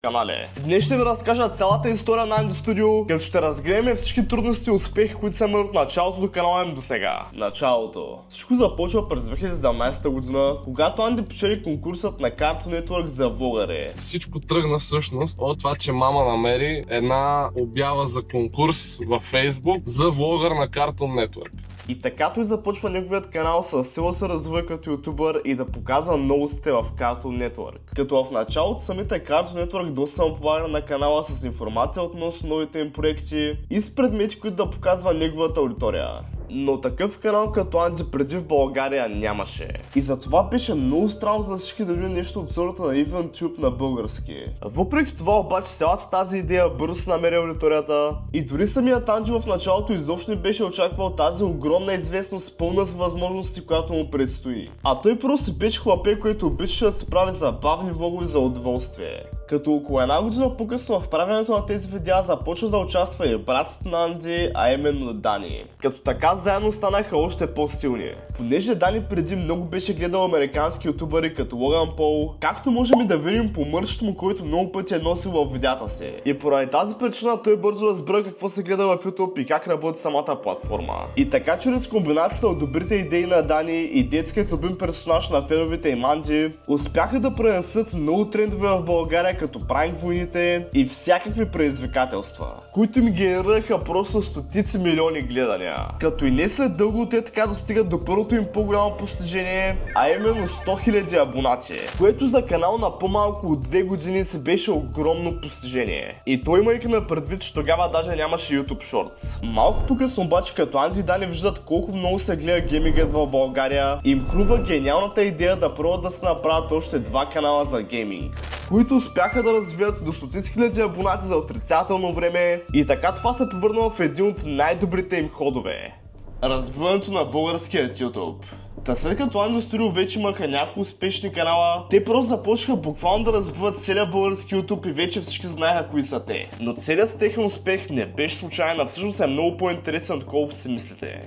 канале. Днес ще ви разкажа цялата история на Andy Studio, като ще разгледаме всички трудности и успехи, които са имали от началото до канала им до сега. Началото. Всичко започва през 2017 година, когато Анди печели конкурсът на Cartoon Network за влогари. Всичко тръгна всъщност от това, че мама намери една обява за конкурс във Facebook за влогър на Cartoon Network. И така той започва неговият канал с сила се развива като ютубър и да показва новостите в Cartoon Network. Като в началото самите Cartoon Network доста му помага на канала с информация относно новите им проекти и с предмети, които да показва неговата аудитория. Но такъв канал като Анди преди в България нямаше. И затова беше много странно за всички да видим нещо от сорта на EventTube на български. Въпреки това обаче цялата тази идея бързо се намери аудиторията и дори самият Анди в началото изобщо не беше очаквал тази огромна известност, пълна с възможности, която му предстои. А той просто си беше хлапе, който обичаше да се прави забавни влогове за удоволствие. Като около една година по-късно в правенето на тези видеа започна да участва и братът на Анди, а именно Дани. Като така заедно станаха още по-силни. Понеже Дани преди много беше гледал американски ютубъри като Логан Пол, както можем и да видим по мърчето му, който много пъти е носил в видеята си. И поради тази причина той бързо разбра какво се гледа в YouTube и как работи самата платформа. И така чрез комбинацията от добрите идеи на Дани и детският любим персонаж на феновете им Анди, успяха да пренесат много трендове в България като пранк войните и всякакви предизвикателства, които им генерираха просто стотици милиони гледания. Като и не след дълго те така достигат до първото им по-голямо постижение, а именно 100 000 абонати, което за канал на по-малко от 2 години си беше огромно постижение. И то имайки ме предвид, че тогава даже нямаше YouTube Shorts. Малко по-късно обаче, като Анди и Дани виждат колко много се гледа геймингът в България, им хрумва гениалната идея да пробват да се направят още 2 канала за гейминг, които успяха да развият до стотици хиляди абонати за отрицателно време и така това се превърна в един от най-добрите им ходове. Развиването на българският YouTube. Та след като Andy Studio вече имаха няколко успешни канала, те просто започнаха буквално да развиват целия български YouTube и вече всички знаеха кои са те. Но целият техен успех не беше случайен, а всъщност е много по-интересен отколкото си мислите.